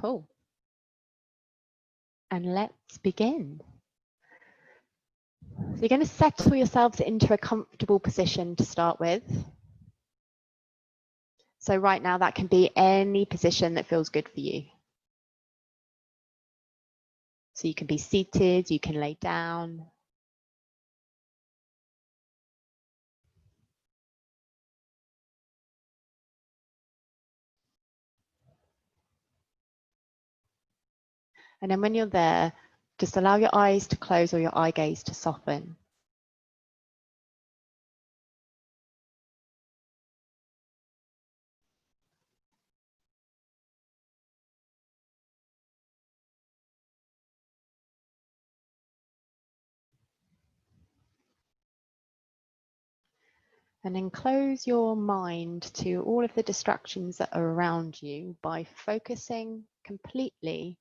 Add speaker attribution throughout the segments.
Speaker 1: Cool. And let's begin. So you're going to settle yourselves into a comfortable position to start with. So right now that can be any position that feels good for you. So you can be seated, you can lay down. And then when you're there, just allow your eyes to close or your eye gaze to soften. And then close your mind to all of the distractions that are around you by focusing completely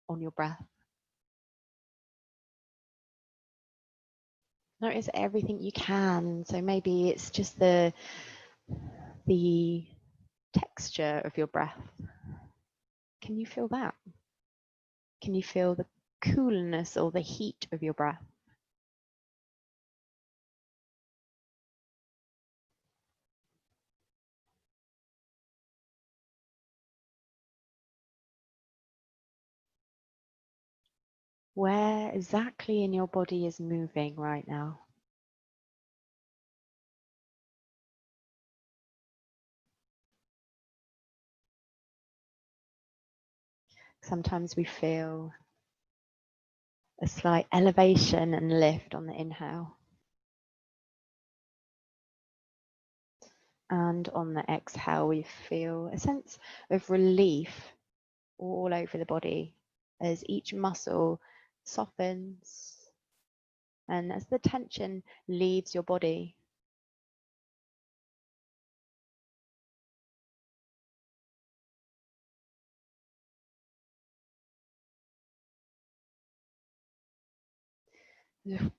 Speaker 1: on your breath. Notice everything you can. So maybe it's just the texture of your breath. Can you feel that? Can you feel the coolness or the heat of your breath? Where exactly in your body is moving right now? Sometimes we feel a slight elevation and lift on the inhale. And on the exhale, we feel a sense of relief all over the body as each muscle softens and as the tension leaves your body.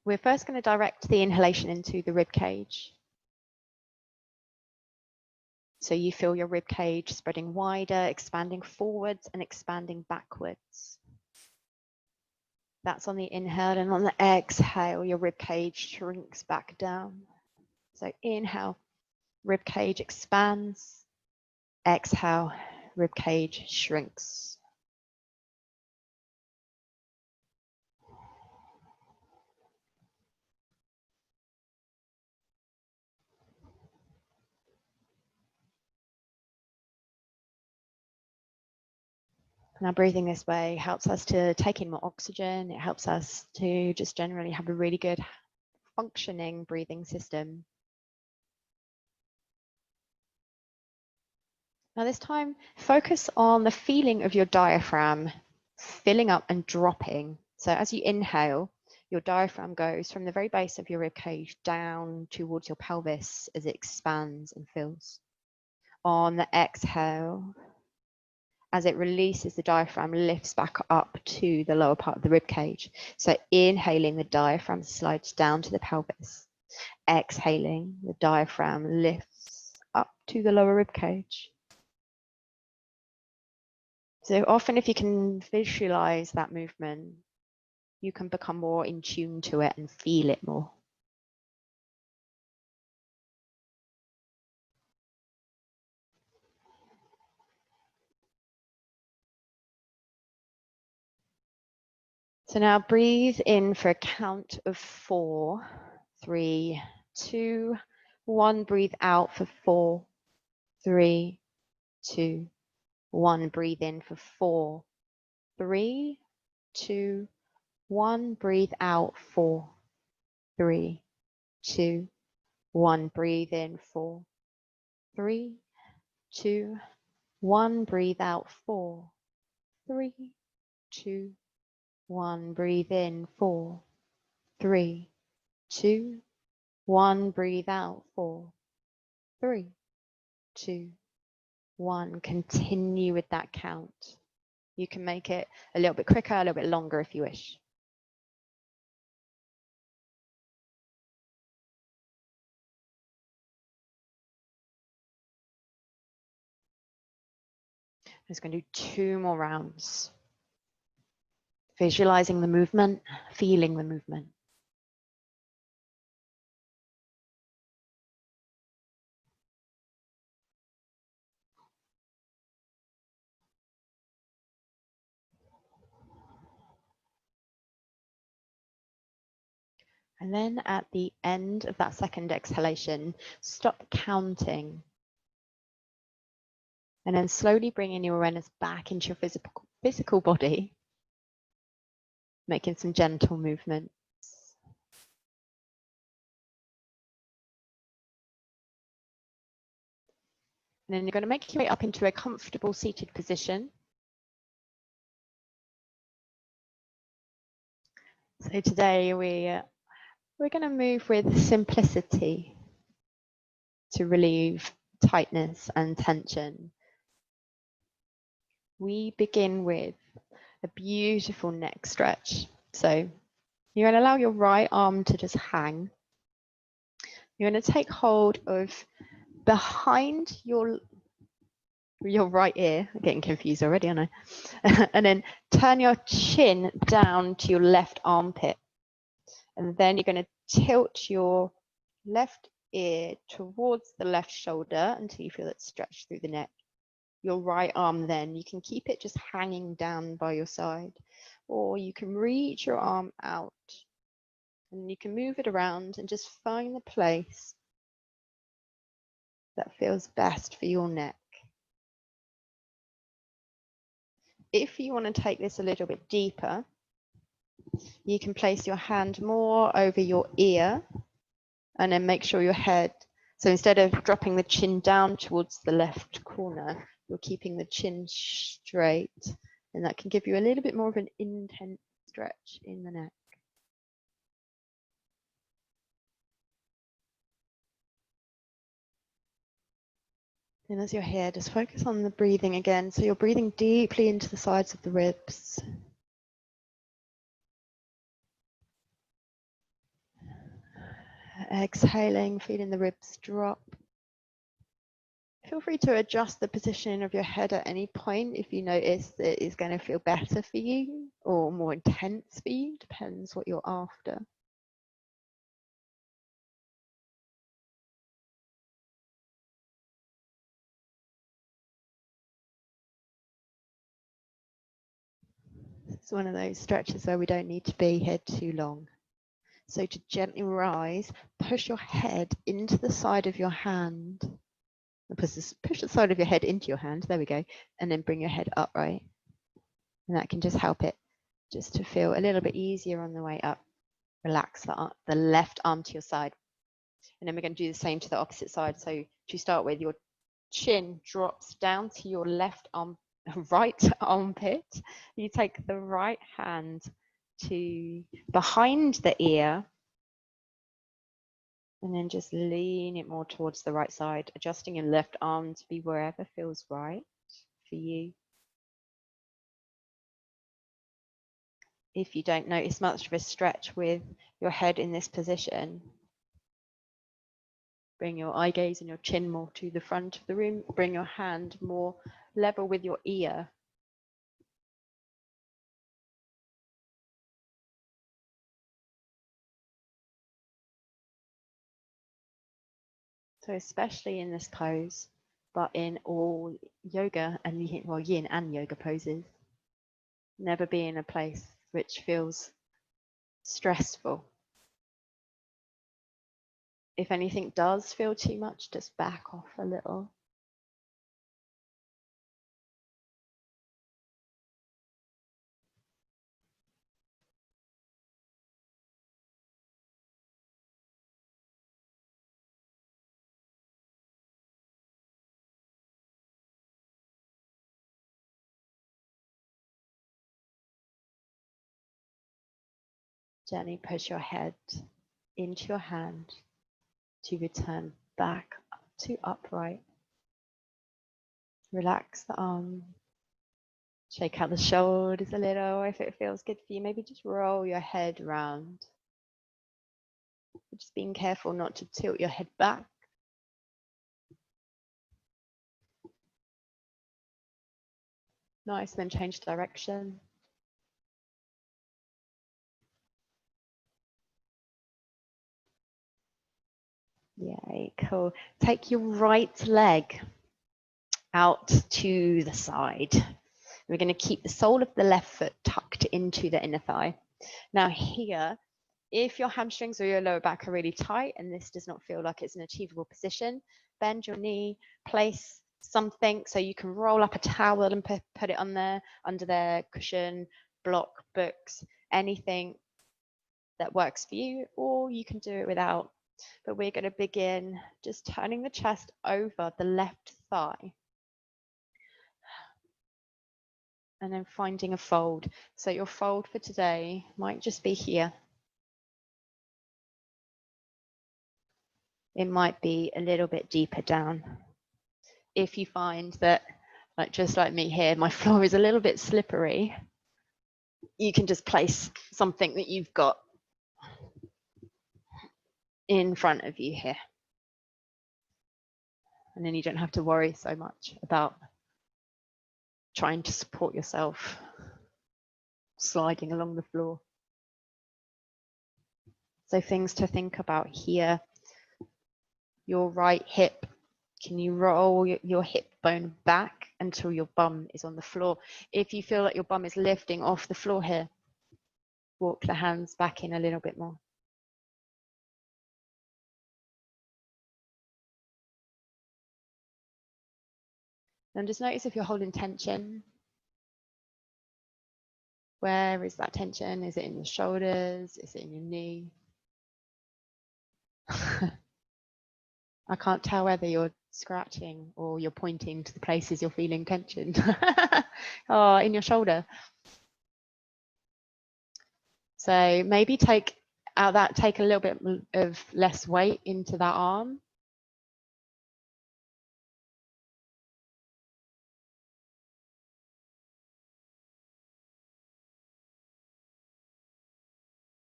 Speaker 1: We're first going to direct the inhalation into the rib cage. So you feel your rib cage spreading wider, expanding forwards and expanding backwards. That's on the inhale, and on the exhale, your rib cage shrinks back down. So inhale, rib cage expands. Exhale, rib cage shrinks. Now breathing this way helps us to take in more oxygen. It helps us to just generally have a really good functioning breathing system. Now this time, focus on the feeling of your diaphragm filling up and dropping. So as you inhale, your diaphragm goes from the very base of your rib cage down towards your pelvis as it expands and fills. On the exhale, as it releases, the diaphragm lifts back up to the lower part of the rib cage. So inhaling, the diaphragm slides down to the pelvis. Exhaling, the diaphragm lifts up to the lower rib cage. So often if you can visualize that movement, you can become more in tune to it and feel it more. So now breathe in for a count of 4, 3, 2, 1. Breathe out for 4, 3, 2, 1. Breathe in for 4, 3, 2, 1. Breathe out 4, 3, 2, 1. Breathe in 4, 3, 2, 1. Breathe out 4, 3, 2, 1. Breathe in 4, 3, 2, 1. Breathe out 4, 3, 2, 1. Continue with that count. You can make it a little bit quicker, a little bit longer if you wish. Just going to do 2 more rounds. Visualizing the movement, feeling the movement. And then at the end of that second exhalation, stop counting. And then slowly bringing your awareness back into your physical body, making some gentle movements. And then you're going to make your way up into a comfortable seated position. So today we're going to move with simplicity to relieve tightness and tension. We begin with a beautiful neck stretch. So you're going to allow your right arm to just hang. You're going to take hold of behind your right ear. I'm getting confused already, aren't I? And then turn your chin down to your left armpit. And then you're going to tilt your left ear towards the left shoulder until you feel it stretch through the neck. Your right arm then, you can keep it just hanging down by your side, or you can reach your arm out and you can move it around and just find the place that feels best for your neck. If you want to take this a little bit deeper, you can place your hand more over your ear and then make sure your head, so instead of dropping the chin down towards the left corner, you're keeping the chin straight, and that can give you a little bit more of an intense stretch in the neck. And as you're here, just focus on the breathing again. So you're breathing deeply into the sides of the ribs. Exhaling, feeling the ribs drop. Feel free to adjust the position of your head at any point if you notice that it is going to feel better for you or more intense for you. Depends what you're after. It's one of those stretches where we don't need to be here too long. So to gently rise, push your head into the side of your hand. Push the side of your head into your hand. There we go. And then bring your head upright. And that can just help it just to feel a little bit easier on the way up. Relax the left arm to your side. And then we're going to do the same to the opposite side. So to start with, your chin drops down to your right armpit. You take the right hand to behind the ear and then just lean it more towards the right side, adjusting your left arm to be wherever feels right for you. If you don't notice much of a stretch with your head in this position, bring your eye gaze and your chin more to the front of the room. Bring your hand more level with your ear. So especially in this pose, but in all yoga and yin and yoga poses, never be in a place which feels stressful. If anything does feel too much, just back off a little. Gently push your head into your hand to return back to upright. Relax the arm. Shake out the shoulders a little. If it feels good for you, maybe just roll your head around. Just being careful not to tilt your head back. Nice, then change direction. Yay, cool. Take your right leg out to the side. We're going to keep the sole of the left foot tucked into the inner thigh. Now here, if your hamstrings or your lower back are really tight and this does not feel like it's an achievable position, bend your knee, place something so you can roll up a towel and put it on there, under their cushion, block, books, anything that works for you, or you can do it without. But we're going to begin just turning the chest over the left thigh and then finding a fold. So your fold for today might just be here. It might be a little bit deeper down. If you find that, like just like me here, my floor is a little bit slippery, you can just place something that you've got in front of you here. And then you don't have to worry so much about trying to support yourself sliding along the floor. So things to think about here. Your right hip, can you roll your hip bone back until your bum is on the floor? If you feel like your bum is lifting off the floor here, walk the hands back in a little bit more. And just notice if you're holding tension. Where is that tension? Is it in your shoulders? Is it in your knee? I can't tell whether you're scratching or you're pointing to the places you're feeling tension. Oh, in your shoulder. So maybe take a little bit of less weight into that arm.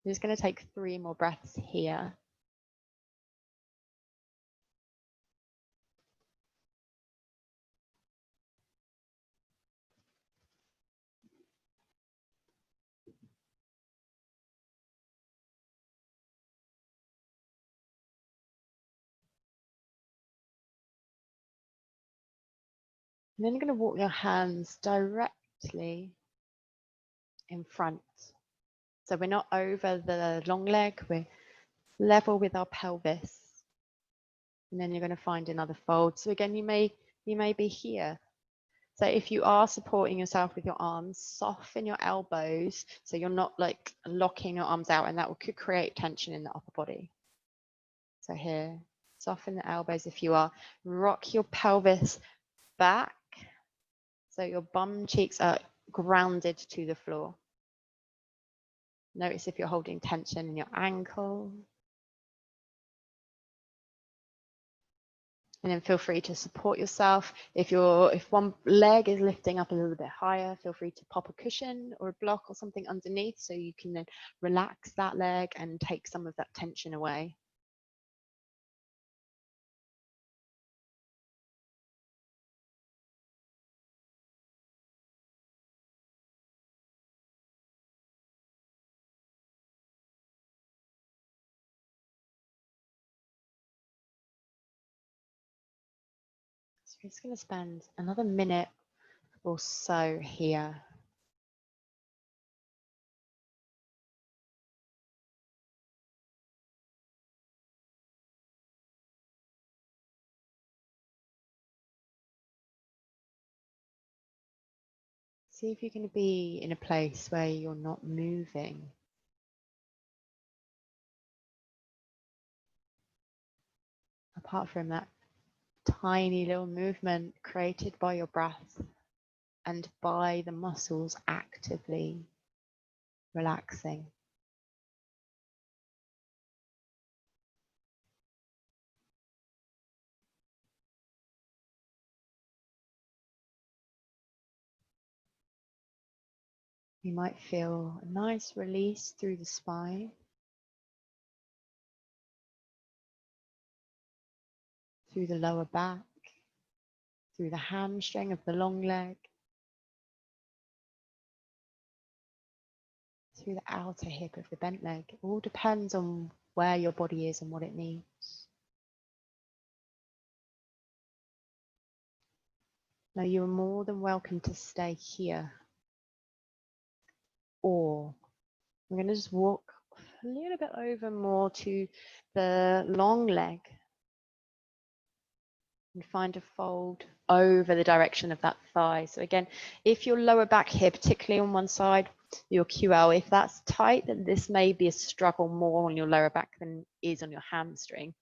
Speaker 1: You're just going to take 3 more breaths here. And then you're going to walk your hands directly in front. So we're not over the long leg, we're level with our pelvis. And then you're going to find another fold. So again, you may be here. So if you are supporting yourself with your arms, soften your elbows so you're not like locking your arms out, and that could create tension in the upper body. So here, soften the elbows if you are. Rock your pelvis back so your bum cheeks are grounded to the floor. Notice if you're holding tension in your ankle. And then feel free to support yourself. If one leg is lifting up a little bit higher, feel free to pop a cushion or a block or something underneath so you can then relax that leg and take some of that tension away. So we're just going to spend another minute or so here. See if you're going to be in a place where you're not moving. Apart from that tiny little movement created by your breath and by the muscles actively relaxing. You might feel a nice release through the spine, through the lower back, through the hamstring of the long leg, through the outer hip of the bent leg. It all depends on where your body is and what it needs. Now you're more than welcome to stay here, or I'm going to just walk a little bit over more to the long leg and find a fold over the direction of that thigh. So again, if your lower back here, particularly on one side, your QL, if that's tight, then this may be a struggle more on your lower back than is on your hamstring.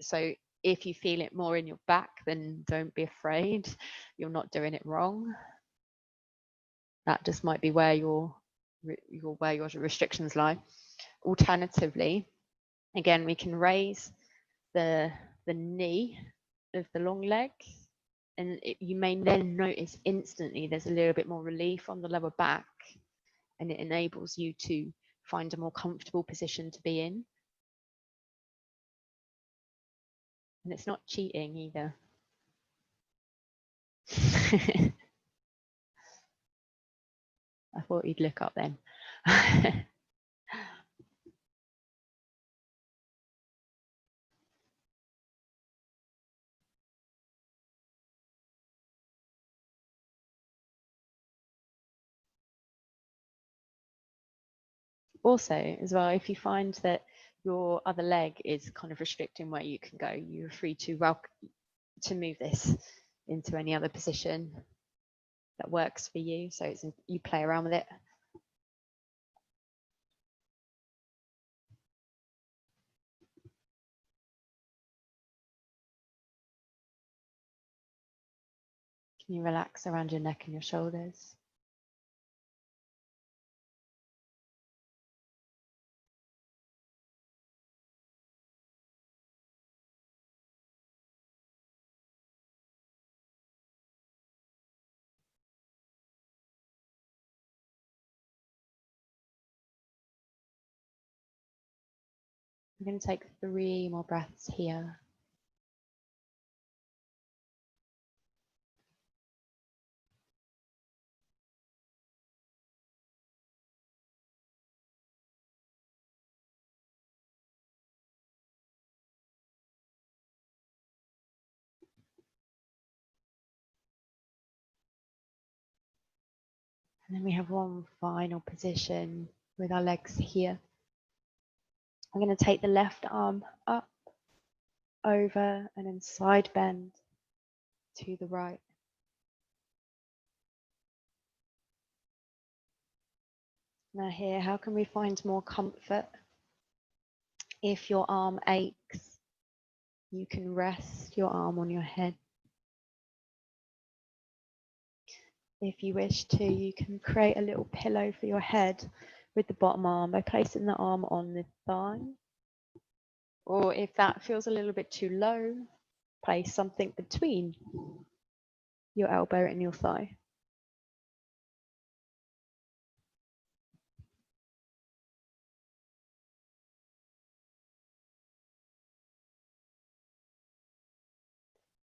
Speaker 1: So if you feel it more in your back, then don't be afraid. You're not doing it wrong. That just might be where your restrictions lie. Alternatively, again, we can raise the knee of the long leg, and you may then notice instantly there's a little bit more relief on the lower back, and it enables you to find a more comfortable position to be in. And it's not cheating either. I thought you'd look up then. Also, as well, if you find that your other leg is kind of restricting where you can go, you're free to move this into any other position that works for you. So you play around with it. Can you relax around your neck and your shoulders? I'm going to take 3 more breaths here. And then we have one final position with our legs here. I'm going to take the left arm up, over, and then side bend to the right. Now here, how can we find more comfort? If your arm aches, you can rest your arm on your head. If you wish to, you can create a little pillow for your head with the bottom arm by placing the arm on the thigh. Or if that feels a little bit too low, place something between your elbow and your thigh.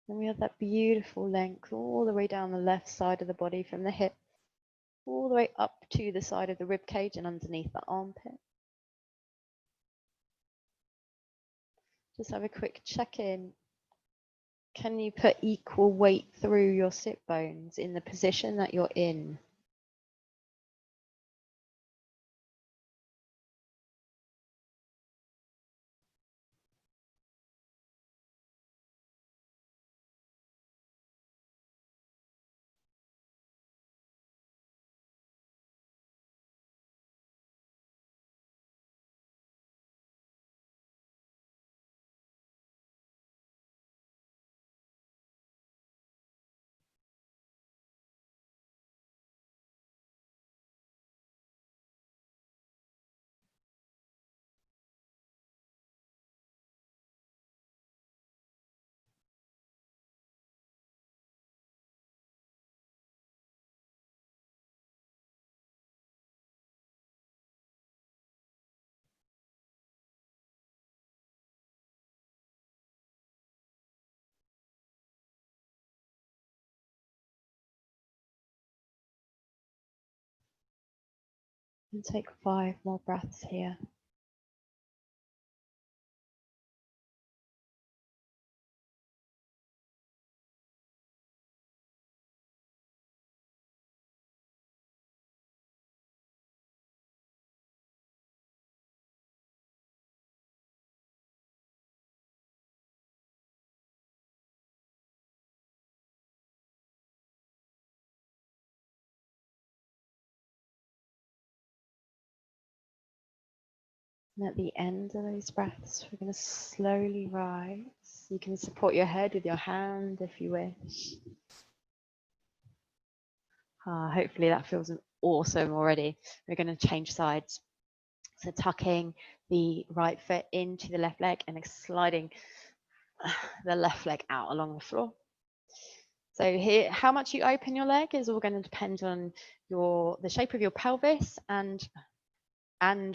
Speaker 1: And we have that beautiful length all the way down the left side of the body from the hip, all the way up to the side of the rib cage and underneath the armpit. Just have a quick check-in. Can you put equal weight through your sit bones in the position that you're in? And take 5 more breaths here. And at the end of those breaths, we're going to slowly rise. You can support your head with your hand if you wish. Hopefully that feels awesome already. We're going to change sides. So tucking the right foot into the left leg and sliding the left leg out along the floor. So here, how much you open your leg is all going to depend on the shape of your pelvis and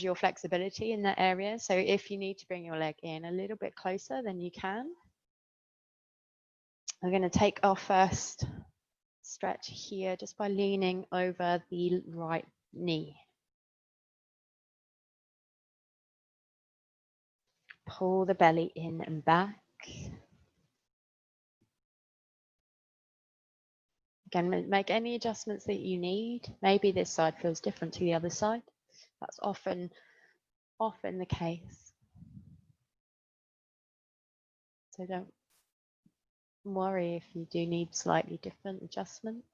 Speaker 1: your flexibility in that area. So if you need to bring your leg in a little bit closer, then you can. We're going to take our first stretch here just by leaning over the right knee. Pull the belly in and back. Again, make any adjustments that you need. Maybe this side feels different to the other side. That's often the case. So don't worry if you do need slightly different adjustments.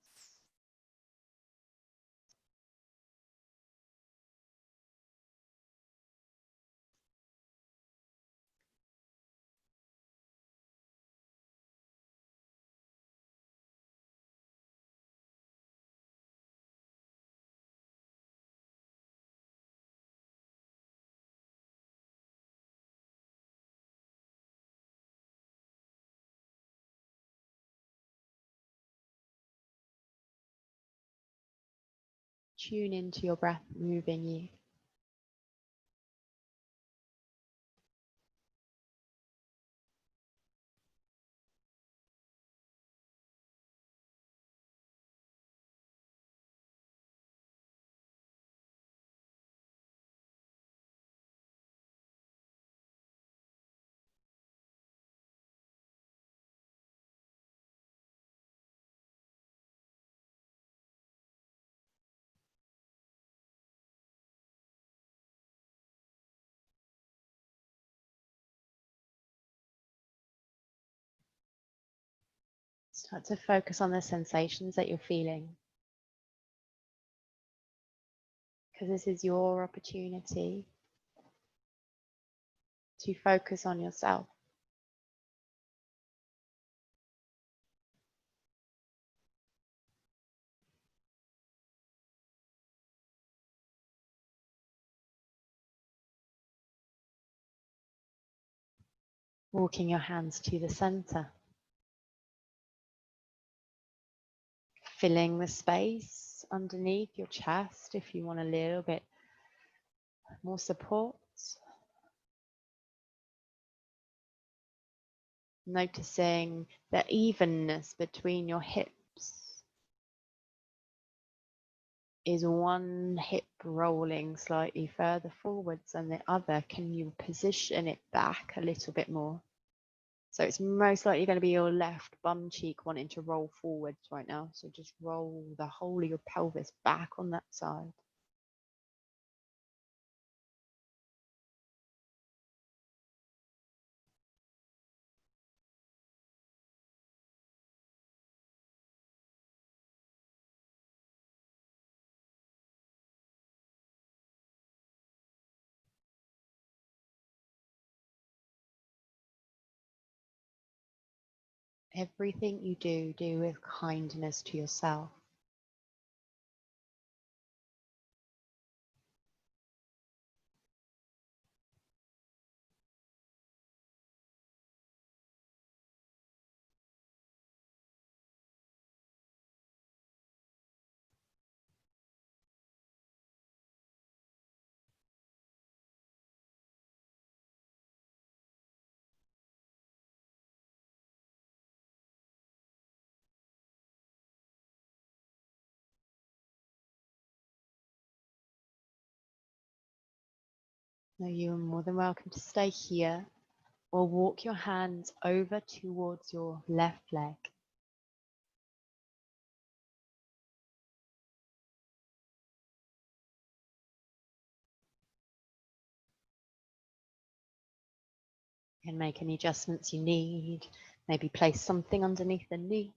Speaker 1: Tune into your breath moving you. Start to focus on the sensations that you're feeling, because this is your opportunity to focus on yourself. Walking your hands to the center, filling the space underneath your chest if you want a little bit more support. Noticing the evenness between your hips. Is one hip rolling slightly further forwards than the other? Can you position it back a little bit more? So it's most likely going to be your left bum cheek wanting to roll forwards right now. So just roll the whole of your pelvis back on that side. Everything you do, do with kindness to yourself. Now you are more than welcome to stay here or walk your hands over towards your left leg. You can make any adjustments you need. Maybe place something underneath the knee.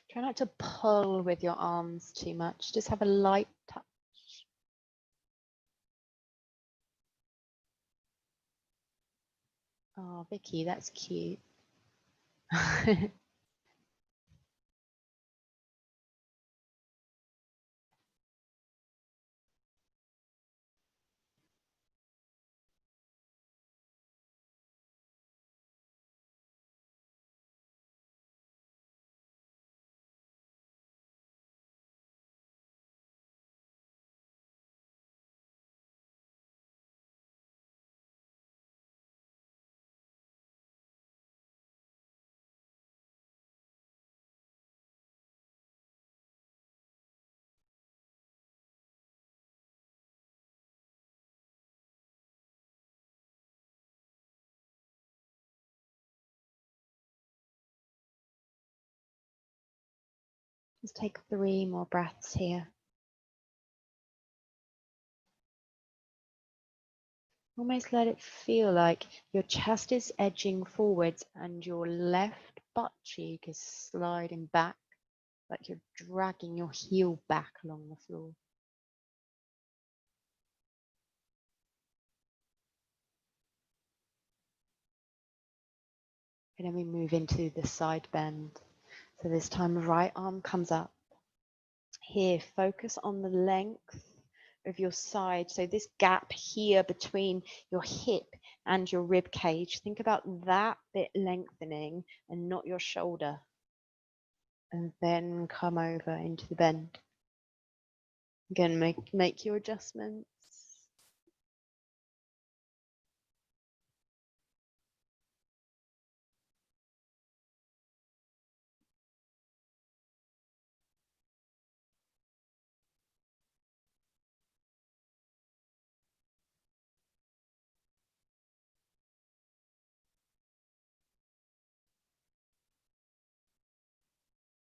Speaker 1: Try not to pull with your arms too much. Just have a light touch. Oh, Vicky, that's cute. Just take 3 more breaths here. Almost let it feel like your chest is edging forwards and your left butt cheek is sliding back, like you're dragging your heel back along the floor. And then we move into the side bend. So this time, right arm comes up. Here, focus on the length of your side. So this gap here between your hip and your rib cage, think about that bit lengthening and not your shoulder. And then come over into the bend. Again, make your adjustments.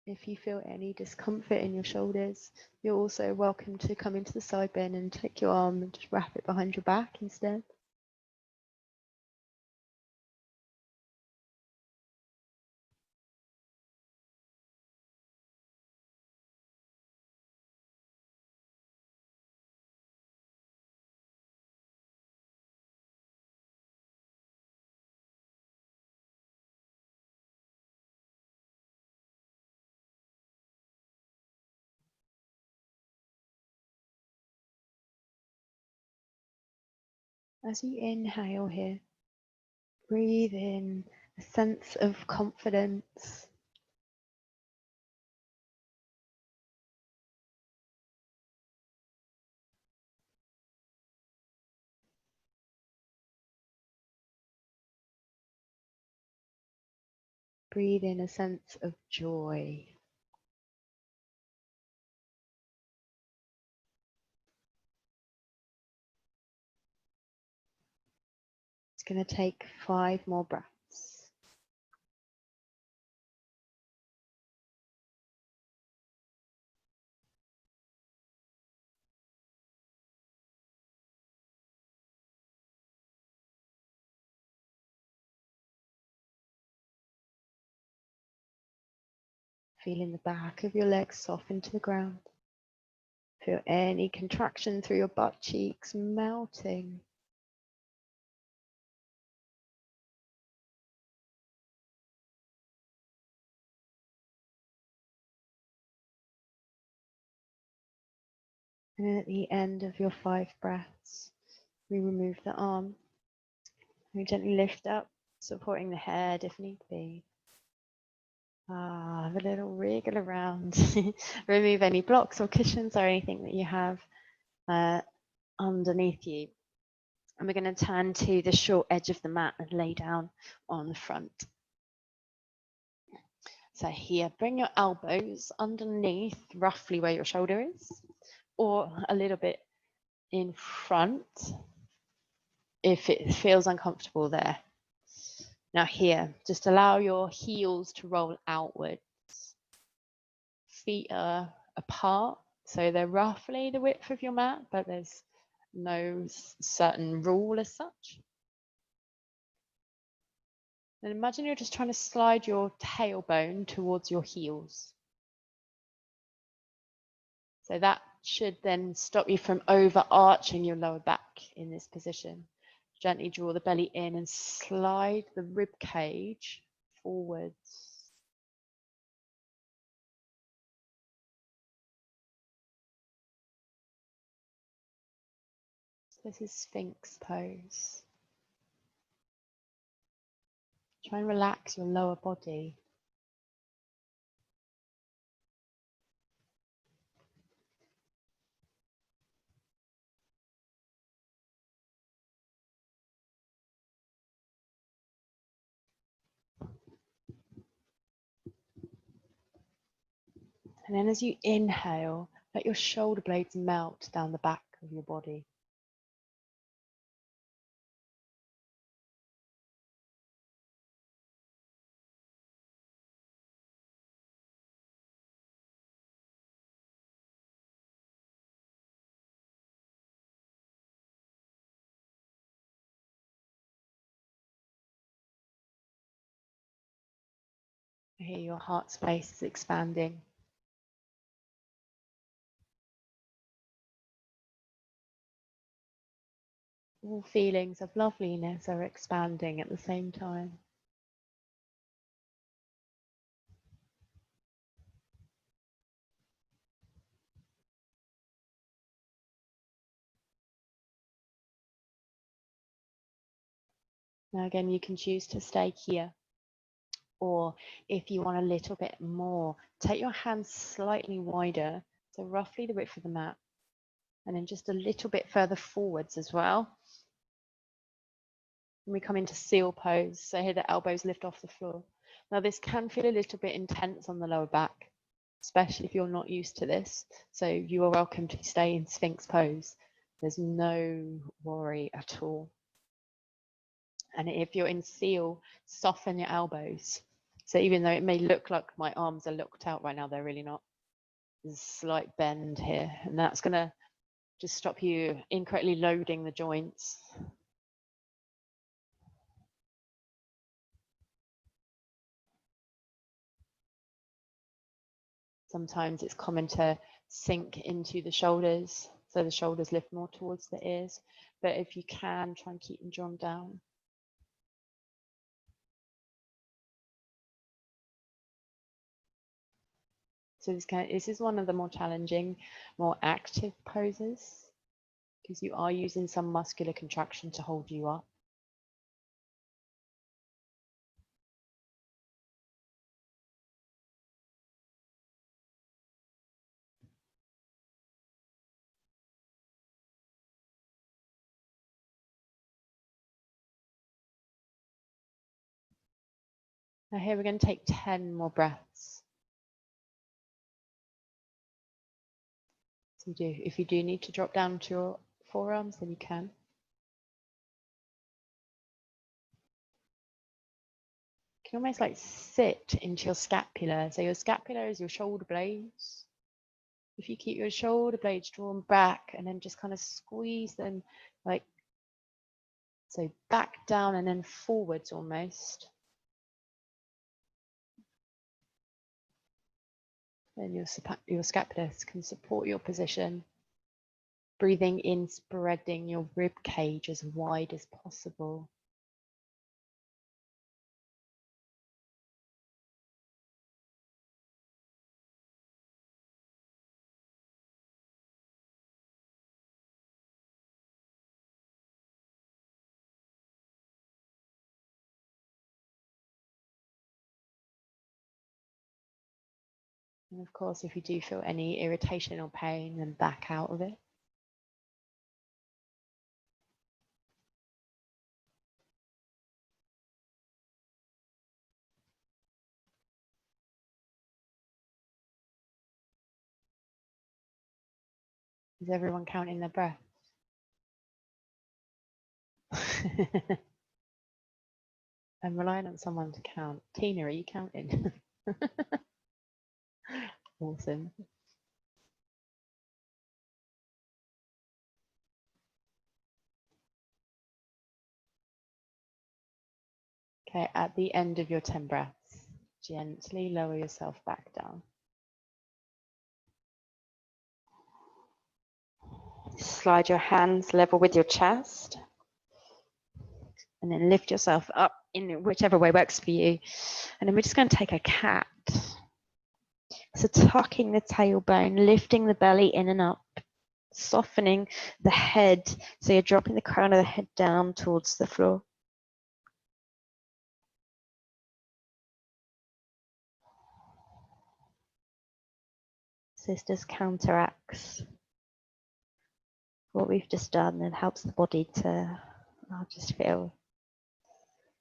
Speaker 1: If you feel any discomfort in your shoulders, you're also welcome to come into the side bend and take your arm and just wrap it behind your back instead. As you inhale here, breathe in a sense of confidence. Breathe in a sense of joy. It's going to take 5 more breaths. Feeling the back of your legs soften to the ground. Feel any contraction through your butt cheeks melting. And then at the end of your 5 breaths, we remove the arm. We gently lift up, supporting the head if need be. Have a little wriggle around. Remove any blocks or cushions or anything that you have underneath you. And we're going to turn to the short edge of the mat and lay down on the front. So here, bring your elbows underneath roughly where your shoulder is, or a little bit in front if it feels uncomfortable there. Now here, just allow your heels to roll outwards. Feet are apart, so they're roughly the width of your mat, but there's no certain rule as such. And imagine you're just trying to slide your tailbone towards your heels. So that should then stop you from overarching your lower back in this position. Gently draw the belly in and slide the rib cage forwards. This is Sphinx pose. Try and relax your lower body. And then as you inhale, let your shoulder blades melt down the back of your body. I hear your heart space is expanding. All feelings of loveliness are expanding at the same time. Now again, you can choose to stay here, or if you want a little bit more, take your hands slightly wider, so roughly the width of the mat, and then just a little bit further forwards as well. And we come into seal pose, so here the elbows lift off the floor. Now this can feel a little bit intense on the lower back, especially if you're not used to this. So you are welcome to stay in Sphinx pose. There's no worry at all. And if you're in seal, soften your elbows. So even though it may look like my arms are locked out right now, they're really not. There's a slight bend here, and that's going to just stop you incorrectly loading the joints. Sometimes it's common to sink into the shoulders, so the shoulders lift more towards the ears. But if you can, try and keep them drawn down. So this is one of the more challenging, more active poses, because you are using some muscular contraction to hold you up. Now here we're going to take 10 more breaths. So if you do need to drop down to your forearms, then you can. You can almost like sit into your scapula. So your scapula is your shoulder blades. If you keep your shoulder blades drawn back and then just kind of squeeze them like so, back down and then forwards almost. Then your scapula can support your position. Breathing in, spreading your rib cage as wide as possible. And of course, if you do feel any irritation or pain, then back out of it. Is everyone counting their breath? I'm relying on someone to count. Tina, are you counting? Awesome. Okay, at the end of your 10 breaths, gently lower yourself back down. Slide your hands level with your chest. And then lift yourself up in whichever way works for you. And then we're just going to take a cat. So tucking the tailbone, lifting the belly in and up, softening the head. So you're dropping the crown of the head down towards the floor. So this just counteracts what we've just done and helps the body to just feel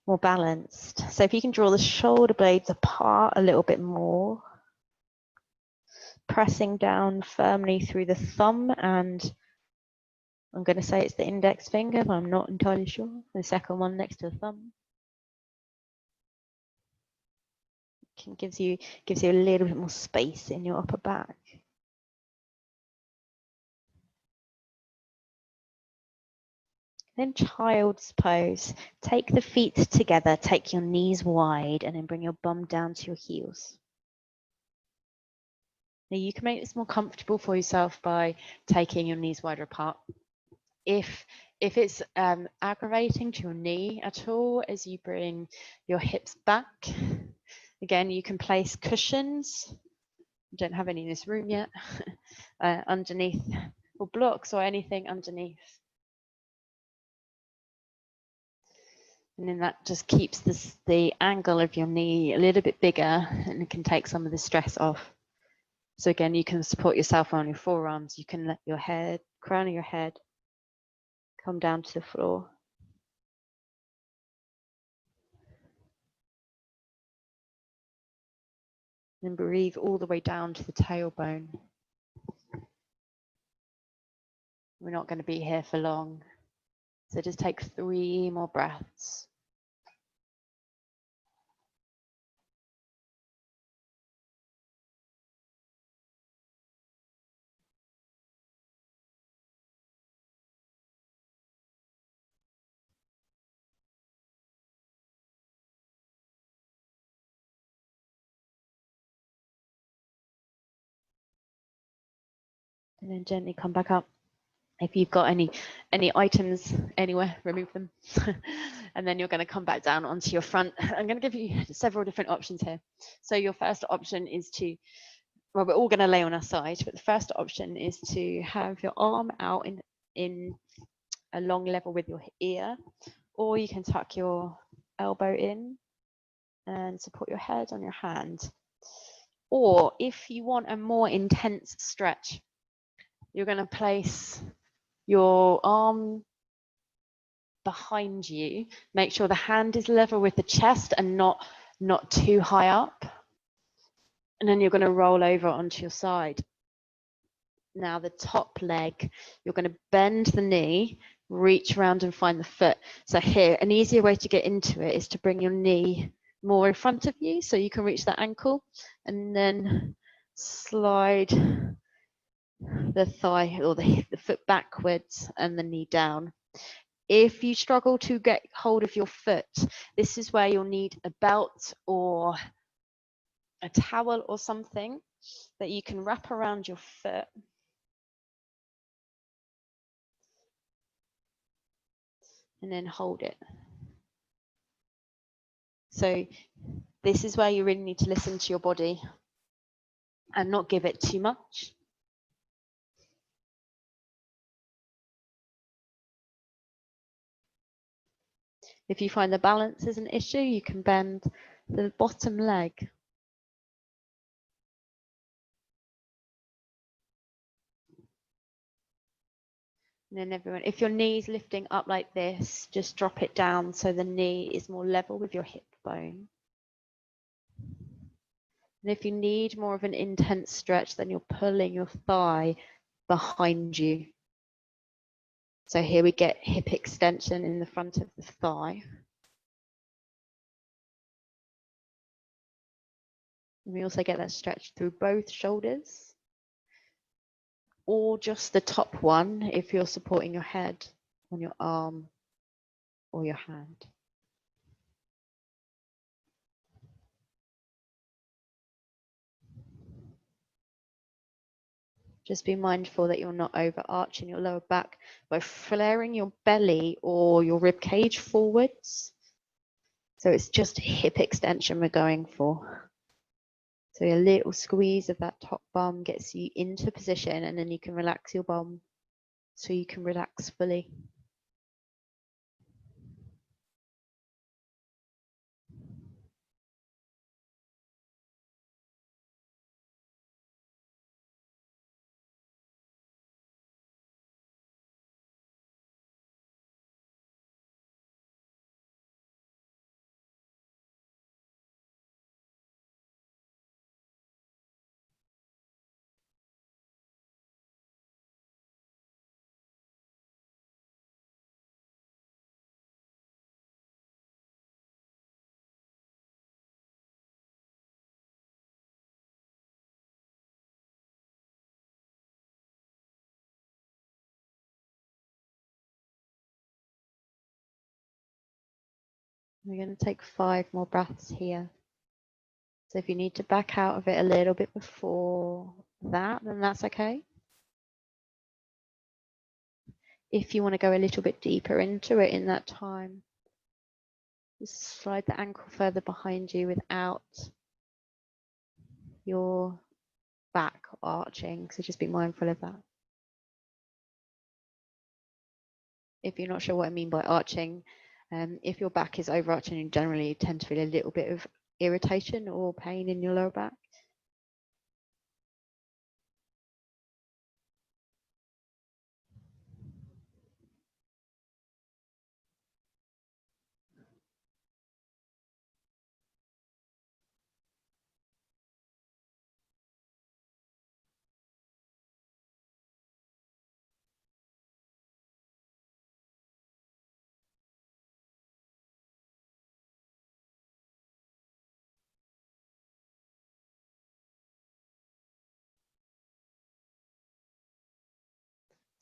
Speaker 1: more balanced. So if you can draw the shoulder blades apart a little bit more, pressing down firmly through the thumb, and I'm going to say it's the index finger, but I'm not entirely sure. The second one next to the thumb. Gives you a little bit more space in your upper back. Then child's pose. Take the feet together, take your knees wide, and then bring your bum down to your heels. Now you can make this more comfortable for yourself by taking your knees wider apart. If it's aggravating to your knee at all as you bring your hips back, again, you can place cushions. I don't have any in this room yet, underneath, or blocks or anything underneath. And then that just keeps the angle of your knee a little bit bigger, and it can take some of the stress off. So again, you can support yourself on your forearms. You can let your head, crown of your head, come down to the floor. And breathe all the way down to the tailbone. We're not going to be here for long. So just take 3 more breaths. And then gently come back up. If you've got any items anywhere, remove them. And then you're going to come back down onto your front. I'm going to give you several different options here. So your first option is to, well, we're all going to lay on our side, but the first option is to have your arm out in a long level with your ear, or you can tuck your elbow in and support your head on your hand. Or if you want a more intense stretch, you're going to place your arm behind you. Make sure the hand is level with the chest and not too high up. And then you're going to roll over onto your side. Now the top leg, you're going to bend the knee, reach around and find the foot. So here, an easier way to get into it is to bring your knee more in front of you so you can reach that ankle, and then slide the thigh or the foot backwards and the knee down. If you struggle to get hold of your foot, this is where you'll need a belt or a towel or something that you can wrap around your foot. And then hold it. So this is where you really need to listen to your body and not give it too much. If you find the balance is an issue, you can bend the bottom leg. And then everyone, if your knee's lifting up like this, just drop it down so the knee is more level with your hip bone. And if you need more of an intense stretch, then you're pulling your thigh behind you. So here we get hip extension in the front of the thigh. And we also get that stretch through both shoulders, or just the top one if you're supporting your head on your arm or your hand. Just be mindful that you're not overarching your lower back by flaring your belly or your rib cage forwards. So it's just hip extension we're going for. So a little squeeze of that top bum gets you into position, and then you can relax your bum so you can relax fully. We're going to take 5 more breaths here. So if you need to back out of it a little bit before that, then that's okay. If you want to go a little bit deeper into it in that time, just slide the ankle further behind you without your back arching. So just be mindful of that. If you're not sure what I mean by arching, if your back is overarching, you generally tend to feel a little bit of irritation or pain in your lower back.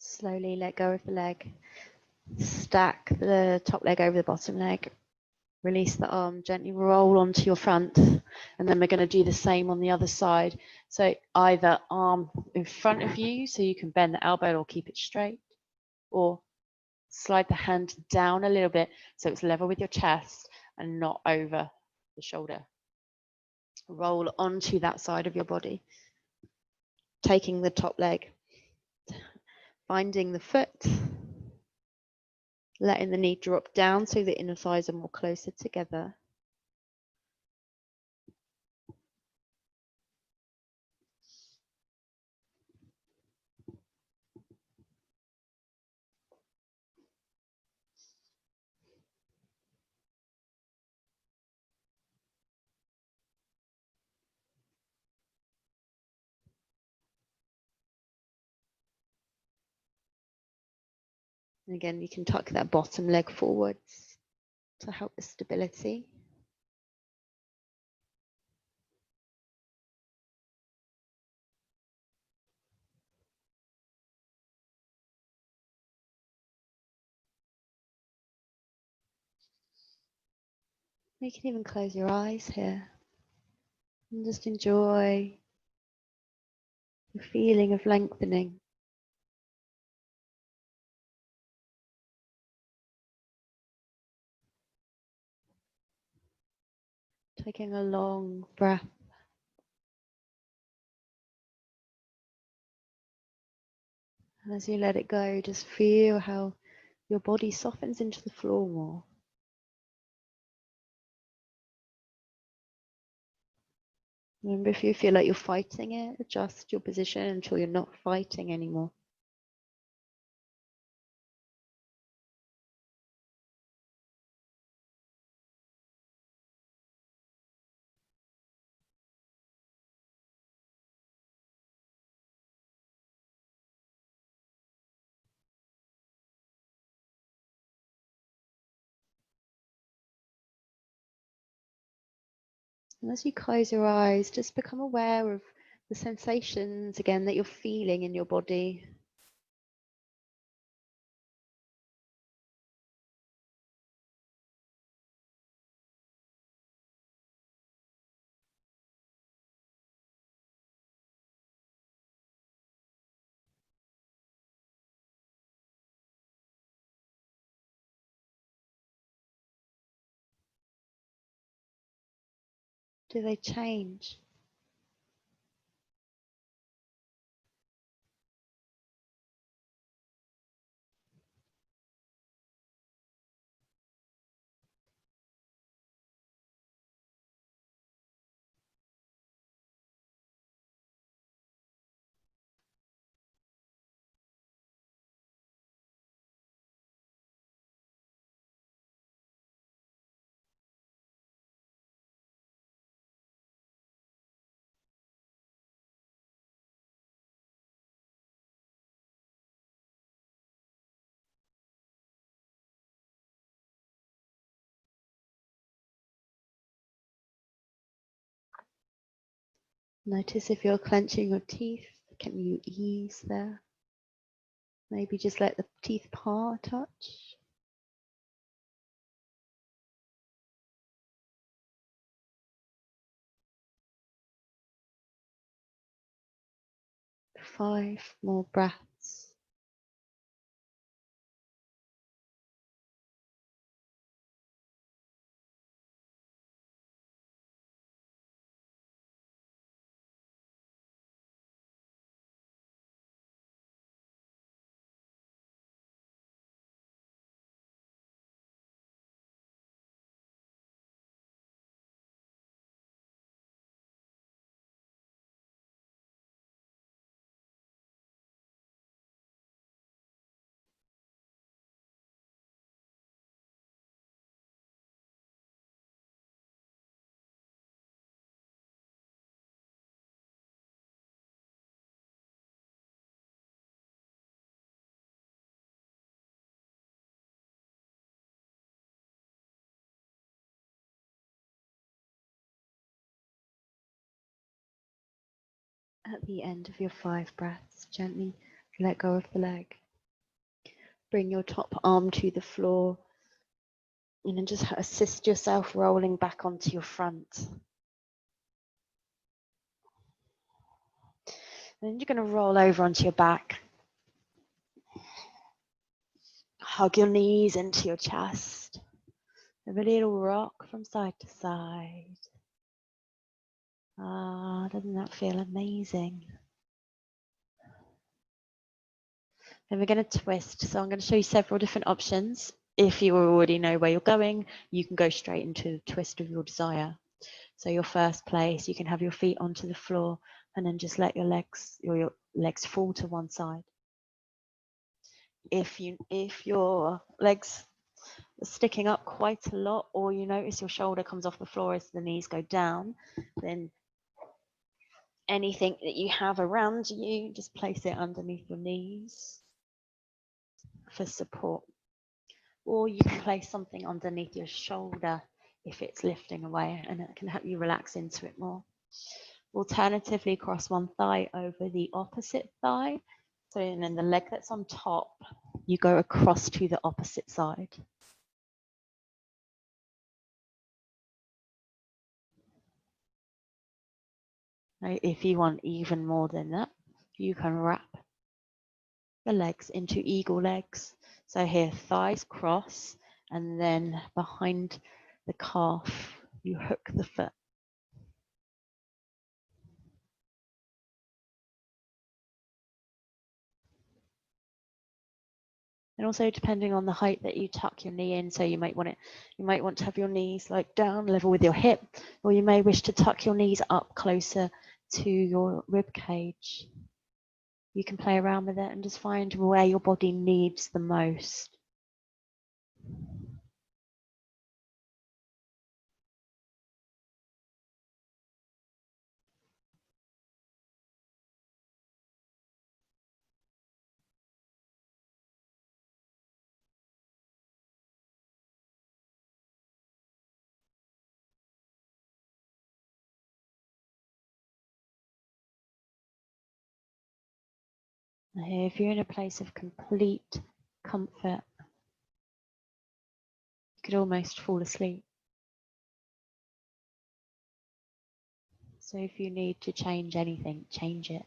Speaker 1: Slowly let go of the leg. Stack the top leg over the bottom leg. Release the arm, gently roll onto your front, and then we're going to do the same on the other side. So either arm in front of you so you can bend the elbow or keep it straight, or slide the hand down a little bit so it's level with your chest and not over the shoulder. Roll onto that side of your body, taking the top leg, finding the foot, letting the knee drop down so the inner thighs are more closer together. And again, you can tuck that bottom leg forwards to help with stability. You can even close your eyes here and just enjoy the feeling of lengthening. Taking a long breath. And as you let it go, just feel how your body softens into the floor more. Remember, if you feel like you're fighting it, adjust your position until you're not fighting anymore. And as you close your eyes, just become aware of the sensations again that you're feeling in your body. Do they change? Notice if you're clenching your teeth, can you ease there? Maybe just let the teeth part touch. Five more breaths. At the end of your 5 breaths, gently let go of the leg. Bring your top arm to the floor and then just assist yourself rolling back onto your front. Then you're going to roll over onto your back. Hug your knees into your chest. Have a little rock from side to side. Ah, doesn't that feel amazing? Then we're going to twist. So I'm going to show you several different options. If you already know where you're going, you can go straight into the twist of your desire. So your first place, you can have your feet onto the floor and then just let your legs fall to one side. If your legs are sticking up quite a lot, or you notice your shoulder comes off the floor as the knees go down, then anything that you have around you, just place it underneath your knees for support. Or you can place something underneath your shoulder if it's lifting away, and it can help you relax into it more. Alternatively, cross one thigh over the opposite thigh. So then the leg that's on top, you go across to the opposite side. Now, if you want even more than that, you can wrap the legs into eagle legs. So here, thighs cross, and then behind the calf, you hook the foot. And also depending on the height that you tuck your knee in, so you might want to have your knees like down level with your hip, or you may wish to tuck your knees up closer to your rib cage. You can play around with it and just find where your body needs the most. Now here, if you're in a place of complete comfort, you could almost fall asleep. So if you need to change anything, change it.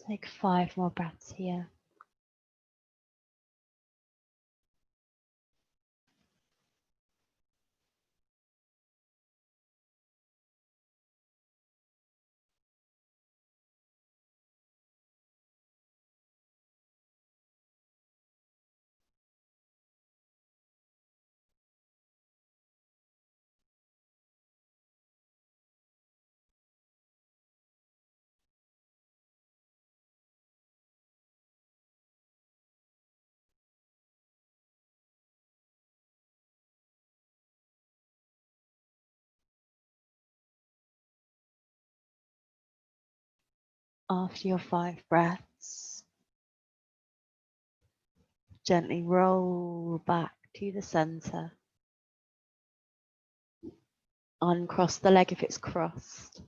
Speaker 1: Take 5 more breaths here. After your 5 breaths, gently roll back to the center. Uncross the leg if it's crossed.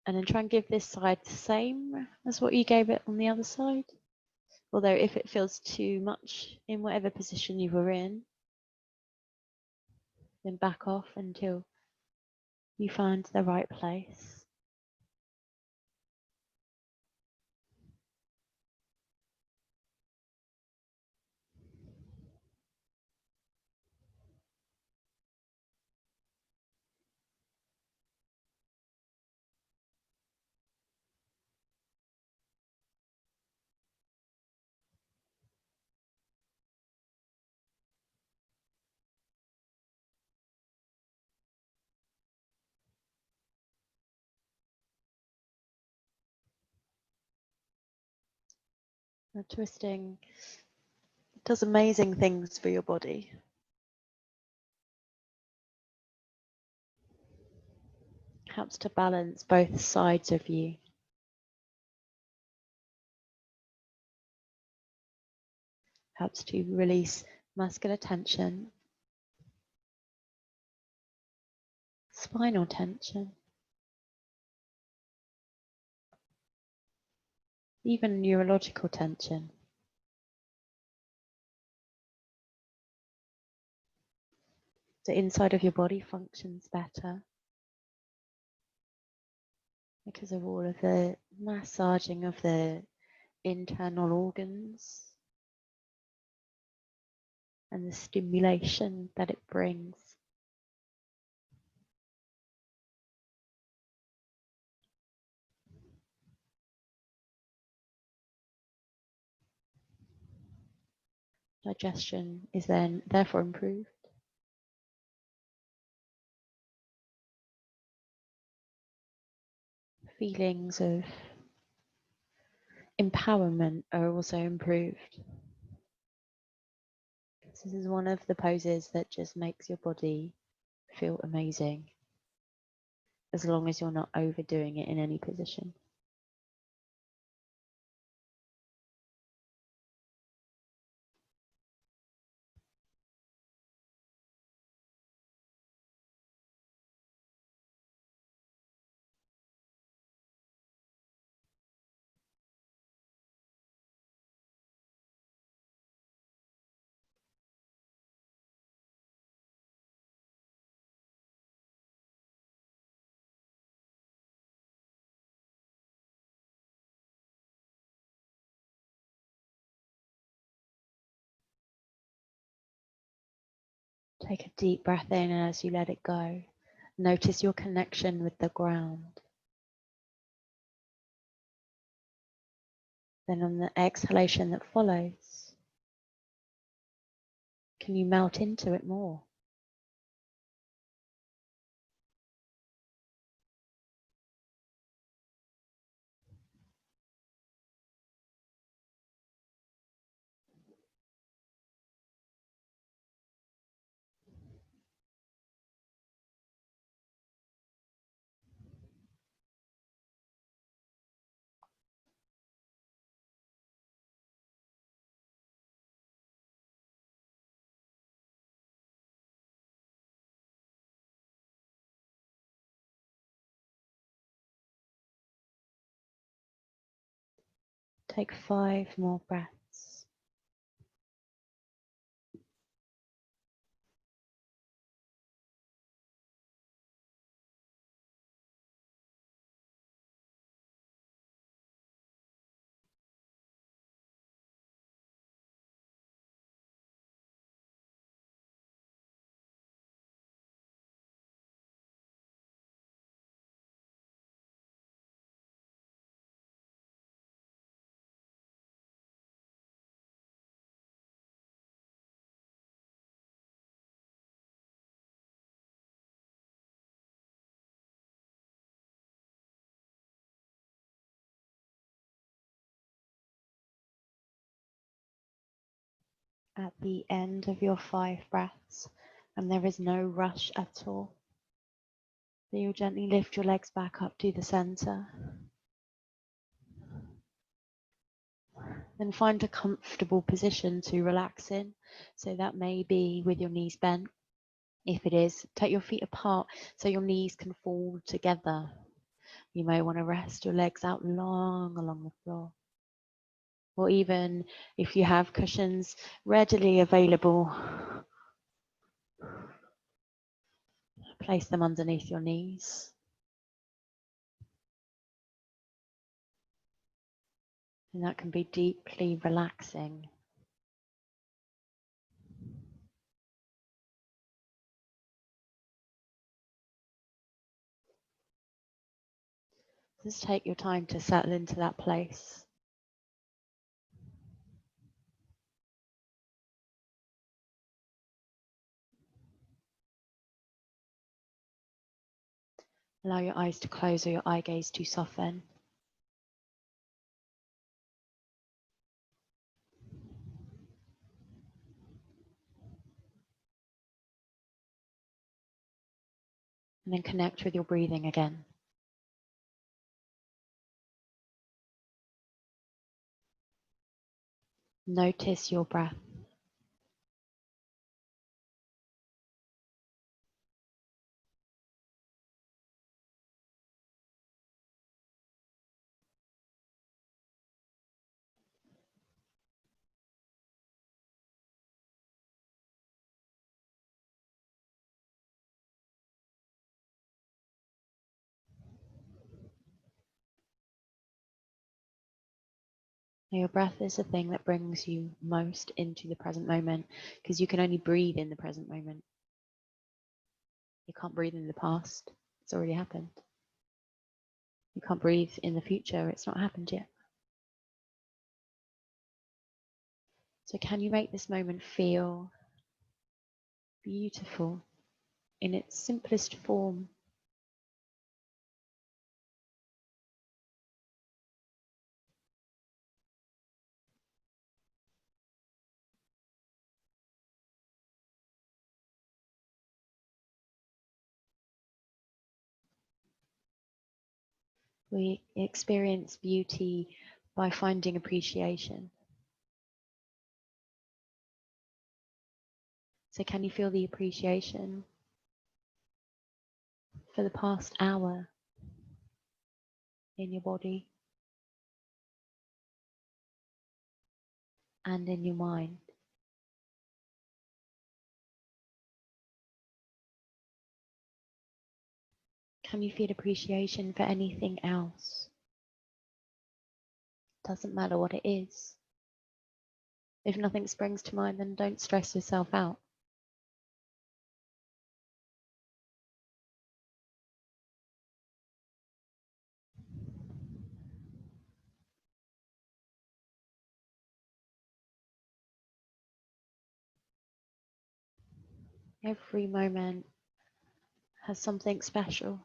Speaker 1: And then try and give this side the same as what you gave it on the other side. Although if it feels too much in whatever position you were in, then back off until you find the right place. Now, twisting does amazing things for your body. Helps to balance both sides of you. Helps to release muscular tension, spinal tension, even neurological tension. The inside of your body functions better because of all of the massaging of the internal organs and the stimulation that it brings. Digestion is then therefore improved. Feelings of empowerment are also improved. This is one of the poses that just makes your body feel amazing, as long as you're not overdoing it in any position. Take a deep breath in, and as you let it go, notice your connection with the ground. Then on the exhalation that follows, can you melt into it more? Take 5 more breaths. At the end of your 5 breaths, and there is no rush at all, then you'll gently lift your legs back up to the center. Then find a comfortable position to relax in. So that may be with your knees bent. If it is, take your feet apart so your knees can fall together. You may want to rest your legs out long along the floor. Or even if you have cushions readily available, place them underneath your knees. And that can be deeply relaxing. Just take your time to settle into that place. Allow your eyes to close or your eye gaze to soften. And then connect with your breathing again. Notice your breath. Now, your breath is the thing that brings you most into the present moment, because you can only breathe in the present moment. You can't breathe in the past. It's already happened. You can't breathe in the future. It's not happened yet. So can you make this moment feel beautiful in its simplest form? We experience beauty by finding appreciation. So can you feel the appreciation for the past hour in your body and in your mind? Can you feel appreciation for anything else? Doesn't matter what it is. If nothing springs to mind, then don't stress yourself out. Every moment has something special.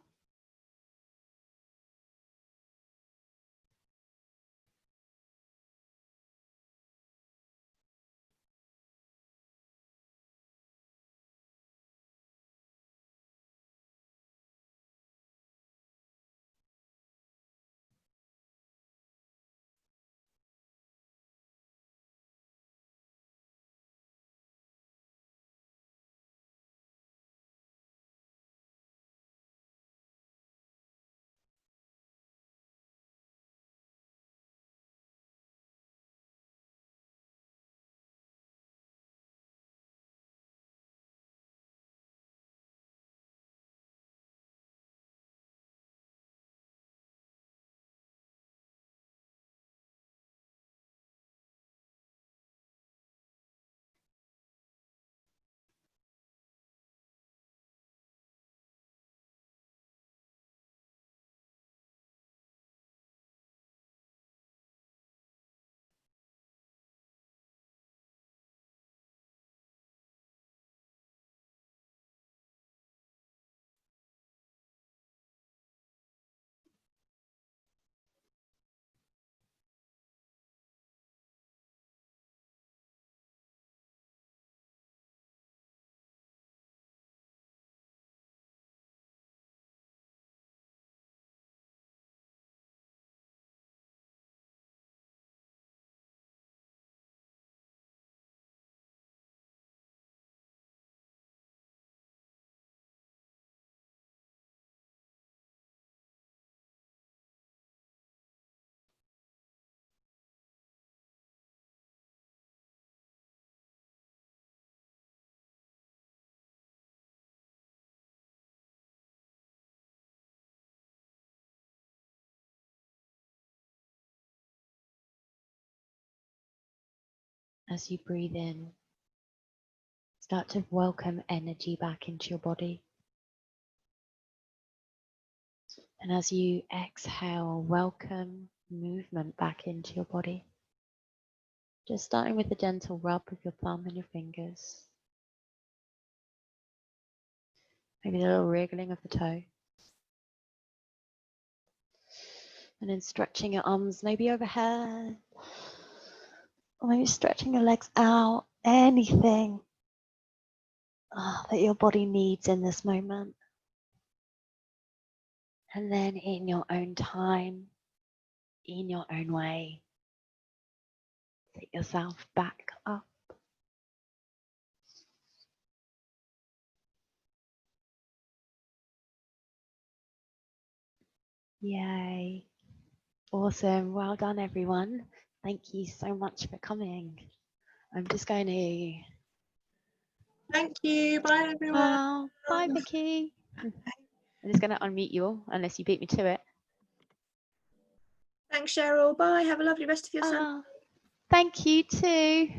Speaker 1: As you breathe in, start to welcome energy back into your body. And as you exhale, welcome movement back into your body. Just starting with a gentle rub of your thumb and your fingers. Maybe a little wriggling of the toe. And then stretching your arms maybe overhead. Or maybe stretching your legs out. Anything that your body needs in this moment. And then in your own time, in your own way, sit yourself back up. Yay. Awesome. Well done, everyone. Thank you so much for coming. I'm just going to...
Speaker 2: Thank you. Bye, everyone.
Speaker 1: Wow. Bye, Vicky. I'm just going to unmute you all, unless you beat me to it.
Speaker 2: Thanks, Cheryl. Bye. Have a lovely rest of your Sunday.
Speaker 1: Thank you too.